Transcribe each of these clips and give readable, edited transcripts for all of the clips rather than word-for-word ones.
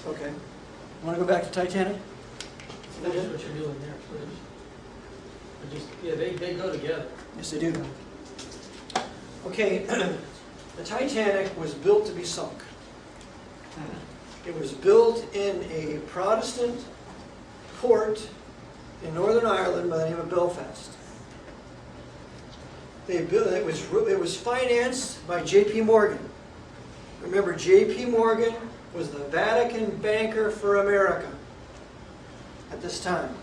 Okay. Want to go back to Titanic? Finish what you're doing there, please. But just, yeah, they go together. Yes, they do. Okay, the Titanic was built to be sunk. It was built in a Protestant port in Northern Ireland by the name of Belfast. It was financed by J.P. Morgan. Remember, J.P. Morgan was the Vatican banker for America at this time.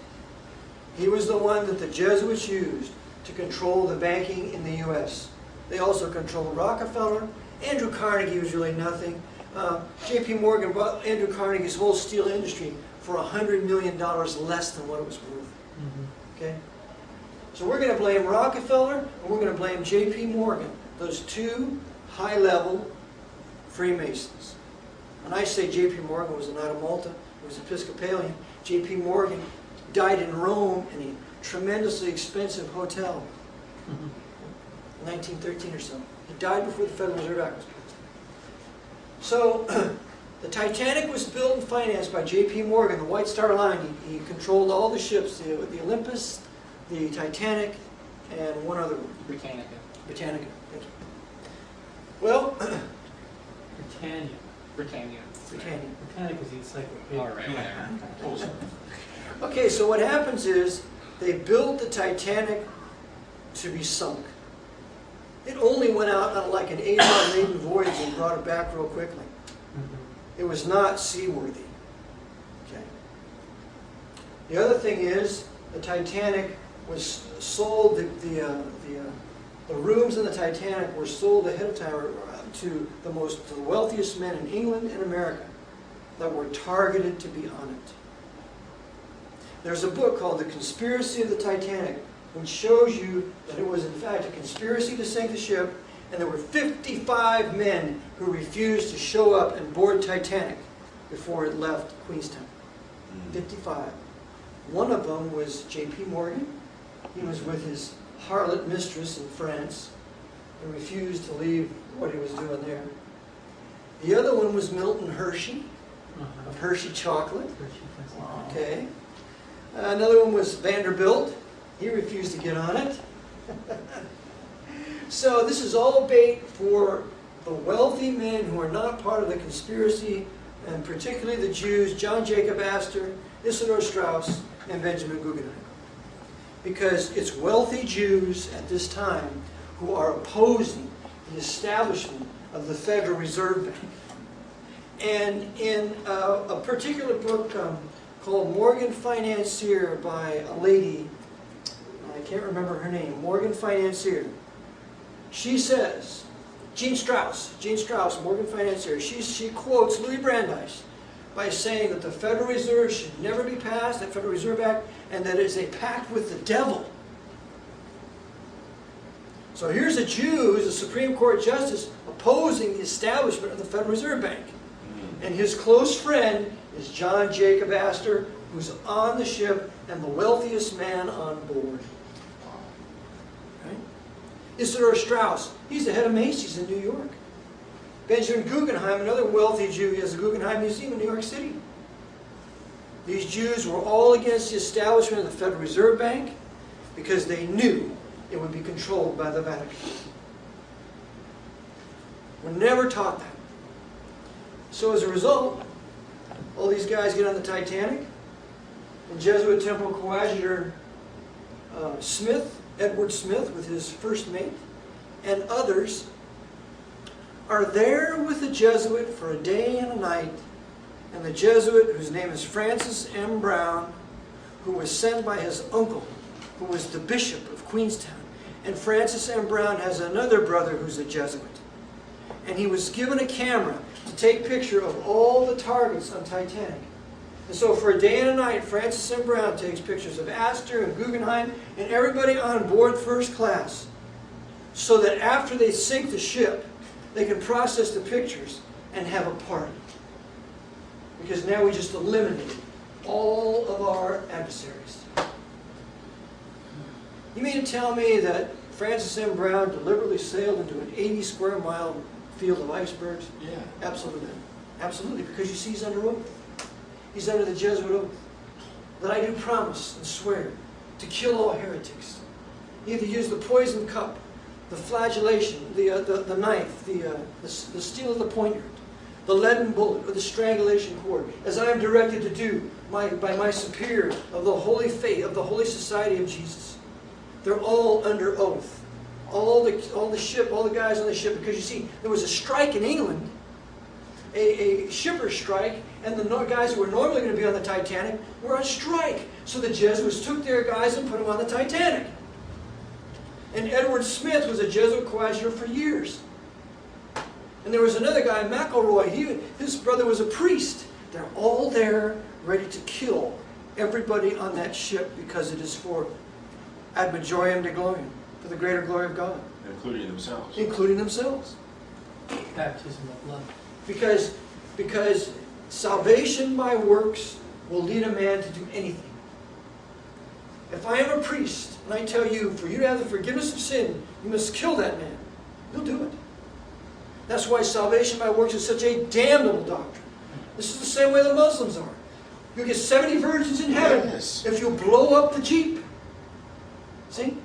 He was the one that the Jesuits used to control the banking in the U.S. They also controlled Rockefeller. Andrew Carnegie was really nothing. J.P. Morgan bought Andrew Carnegie's whole steel industry for $100 million less than what it was worth. Okay? So we're going to blame Rockefeller and we're going to blame J.P. Morgan, those two high-level Freemasons. When I say J.P. Morgan was a Knight of Malta, he was Episcopalian, J.P. Morgan died in Rome in a tremendously expensive hotel in 1913 or so. He died before the Federal Reserve Act was passed. So the Titanic was built and financed by J.P. Morgan, the White Star Line. He controlled all the ships, the Olympus, the Titanic, and one other one. Britannica. Britannica. Thank you. Well, Britannia. Britannia. Britannia. Titanic is the encyclopedia. All right, whatever. Okay, so what happens is they built the Titanic to be sunk. It only went out on like an 8-hour maiden voyage and brought it back real quickly. It was not seaworthy. Okay. The other thing is the Titanic was sold. The rooms in the Titanic were sold ahead of time to the wealthiest men in England and America that were targeted to be on it. There's a book called The Conspiracy of the Titanic, which shows you that it was in fact a conspiracy to sink the ship, and there were 55 men who refused to show up and board Titanic before it left Queenstown. 55. One of them was J.P. Morgan. He was with his harlot mistress in France and refused to leave what he was doing there. The other one was Milton Hershey, of Hershey Chocolate. Okay. Another one was Vanderbilt. He refused to get on it. So this is all bait for the wealthy men who are not part of the conspiracy, and particularly the Jews, John Jacob Astor, Isidor Straus, and Benjamin Guggenheim. Because it's wealthy Jews at this time who are opposing the establishment of the Federal Reserve Bank. And in a particular book called Morgan Financier by a lady, I can't remember her name, Morgan Financier. She says, Jean Strauss, Morgan Financier, she quotes Louis Brandeis by saying that the Federal Reserve should never be passed, that Federal Reserve Act, and that it is a pact with the devil. So here's a Jew who's a Supreme Court justice opposing the establishment of the Federal Reserve Bank. And his close friend is John Jacob Astor, who's on the ship and the wealthiest man on board. Right? Isidor Straus, he's the head of Macy's in New York. Benjamin Guggenheim, another wealthy Jew, he has a Guggenheim Museum in New York City. These Jews were all against the establishment of the Federal Reserve Bank because they knew it would be controlled by the Vatican. We're never taught that. So as a result, all these guys get on the Titanic, and Jesuit Temple Coadjutor Edward Smith, with his first mate, and others, are there with the Jesuit for a day and a night, and the Jesuit, whose name is Francis M. Brown, who was sent by his uncle, who was the Bishop of Queenstown. And Francis M. Brown has another brother who's a Jesuit. And he was given a camera to take picture of all the targets on Titanic. And so for a day and a night, Francis M. Brown takes pictures of Astor and Guggenheim and everybody on board first class, so that after they sink the ship, they can process the pictures and have a party. Because now we just eliminated all of our adversaries. You mean to tell me that Francis M. Brown deliberately sailed into an 80 square mile field of icebergs? Yeah. Absolutely. Absolutely, because you see he's under oath. He's under the Jesuit oath. That I do promise and swear to kill all heretics. Either use the poisoned cup, the flagellation, the knife, the steel of the poniard, the leaden bullet, or the strangulation cord, as I am directed to do by my superior of the holy faith, of the holy society of Jesus. They're all under oath. All the ship, all the guys on the ship, because you see, there was a strike in England, a shipper's strike, and the guys who were normally going to be on the Titanic were on strike. So the Jesuits took their guys and put them on the Titanic. And Edward Smith was a Jesuit coadjutor for years. And there was another guy, McElroy, his brother was a priest. They're all there ready to kill everybody on that ship because it is for ad majorem Dei gloriam, for the greater glory of God. Including themselves. Including themselves. Baptism of blood. Because salvation by works will lead a man to do anything. If I am a priest and I tell you, for you to have the forgiveness of sin, you must kill that man, you'll do it. That's why salvation by works is such a damnable doctrine. This is the same way the Muslims are. You'll get 70 virgins in heaven if you blow up the Jeep. See?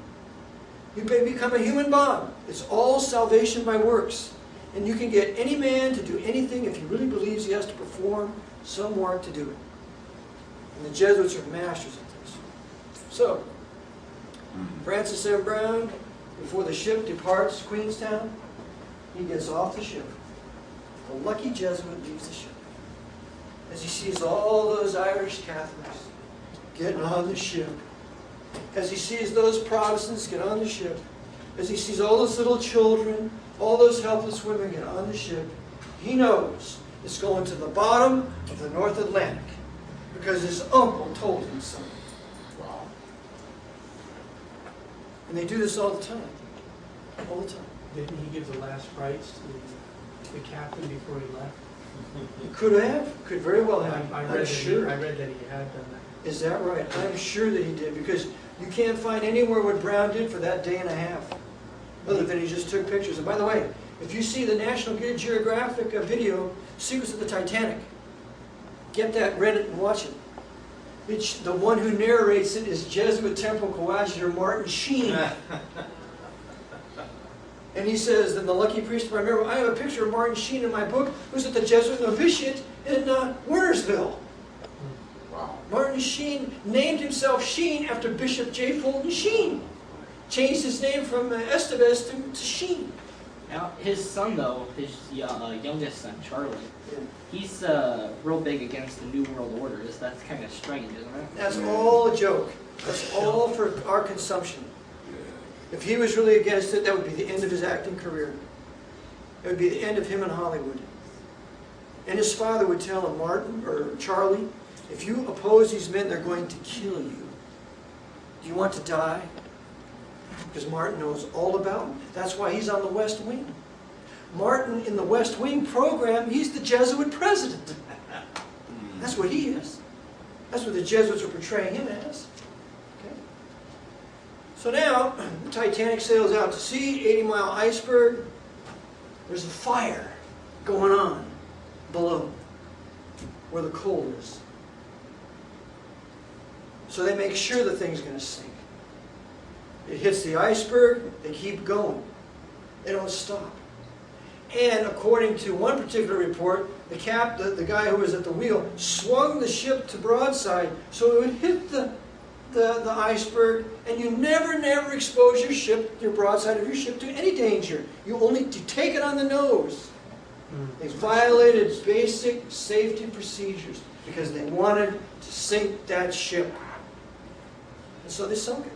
You become a human bomb. It's all salvation by works. And you can get any man to do anything if he really believes he has to perform some work to do it. And the Jesuits are masters at this. So, Francis M. Brown, before the ship departs Queenstown, he gets off the ship. The lucky Jesuit leaves the ship. As he sees all those Irish Catholics getting on the ship, as he sees those Protestants get on the ship, as he sees all those little children, all those helpless women get on the ship, he knows it's going to the bottom of the North Atlantic because his uncle told him so. Wow. And they do this all the time. All the time. Didn't he give the last rites to the captain before he left? He could have. Could very well have. I I'm read sure. that he had done that. Is that right? I'm sure that he did, because you can't find anywhere what Brown did for that day and a half, other than he just took pictures. And by the way, if you see the National Geographic video, Secrets of the Titanic, get that, read it, and watch it. The one who narrates it is Jesuit Temple Coadjutor Martin Sheen. And he says, then the lucky priest, I remember, I have a picture of Martin Sheen in my book, who's at the Jesuit novitiate in Wernersville. Wow. Martin Sheen named himself Sheen after Bishop J. Fulton Sheen. Changed his name from Estevez to Sheen. Now, his son, though, his youngest son, Charlie, he's real big against the New World Order. That's kind of strange, isn't it? That's all a joke. That's all for our consumption. If he was really against it, that would be the end of his acting career. It would be the end of him in Hollywood. And his father would tell him, Martin, or Charlie, if you oppose these men, they're going to kill you. Do you want to die? Because Martin knows all about them. That's why he's on the West Wing. Martin, in the West Wing program, he's the Jesuit president. That's what he is. That's what the Jesuits are portraying him as. Okay. So now, the Titanic sails out to sea, 80-mile iceberg. There's a fire going on below where the coal is. So they make sure the thing's going to sink. It hits the iceberg, they keep going. They don't stop. And according to one particular report, the guy who was at the wheel swung the ship to broadside so it would hit the iceberg, and you never expose your broadside of your ship to any danger. You only take it on the nose. They violated basic safety procedures because they wanted to sink that ship. And so they sunk it.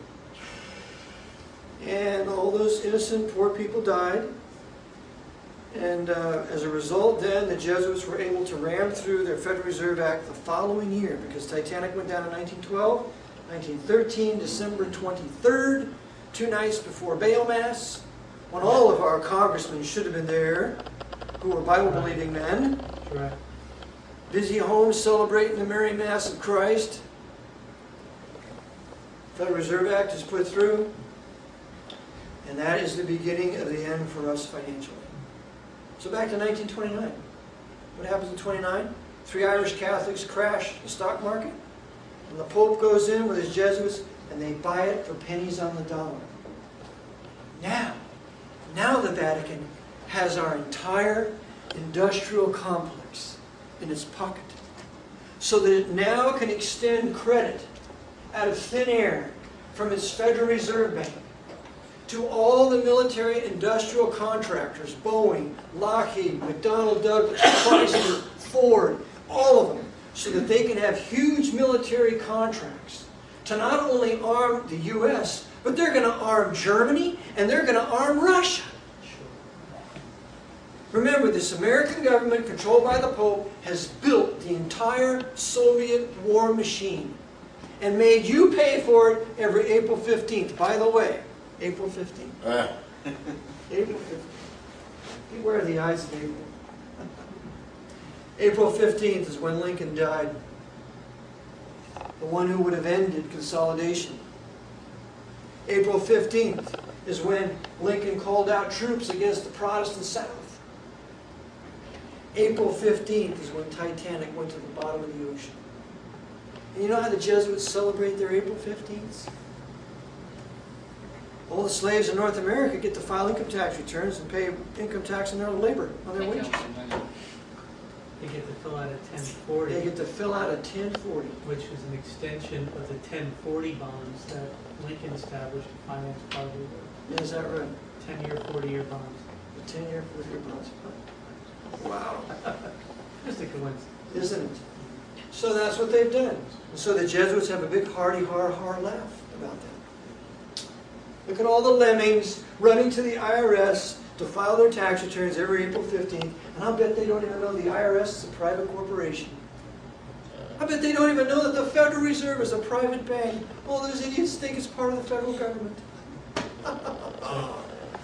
And all those innocent poor people died. And as a result, then, the Jesuits were able to ram through their Federal Reserve Act the following year, because Titanic went down in 1912, 1913, December 23rd, 2 nights before Baal Mass, when all of our congressmen should have been there, who were Bible-believing men, Right. busy homes celebrating the Mary Mass of Christ. Federal Reserve Act is put through, and that is the beginning of the end for us financially. So back to 1929. What happens in 29? 3 Irish Catholics crash the stock market, and the Pope goes in with his Jesuits, and they buy it for pennies on the dollar. Now the Vatican has our entire industrial complex in its pocket, so that it now can extend credit out of thin air from its Federal Reserve Bank to all the military industrial contractors, Boeing, Lockheed, McDonnell Douglas, Chrysler, Ford, all of them, so that they can have huge military contracts to not only arm the U.S., but they're going to arm Germany and they're going to arm Russia. Remember, this American government, controlled by the Pope, has built the entire Soviet war machine and made you pay for it every April 15th. By the way, April 15th. April 15th. Beware of the eyes of April. April 15th is when Lincoln died. The one who would have ended consolidation. April 15th is when Lincoln called out troops against the Protestant South. April 15th is when Titanic went to the bottom of the ocean. And you know how the Jesuits celebrate their April 15th? All the slaves in North America get to file income tax returns and pay income tax on their labor, on their wages. They get to fill out a 1040. They get to fill out a 1040. Which was an extension of the 1040 bonds that Lincoln established to finance part of the Yeah, is that right? 10-year, 40-year bonds. The 10-year, 40-year bonds. Wow. Just a coincidence. Isn't it? So that's what they've done. And so the Jesuits have a big hearty har laugh about that. Look at all the lemmings running to the IRS to file their tax returns every April 15th, and I'll bet they don't even know the IRS is a private corporation. I bet they don't even know that the Federal Reserve is a private bank. All those idiots think it's part of the federal government.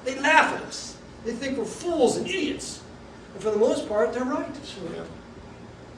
They laugh at us. They think we're fools and idiots. And for the most part, they're right.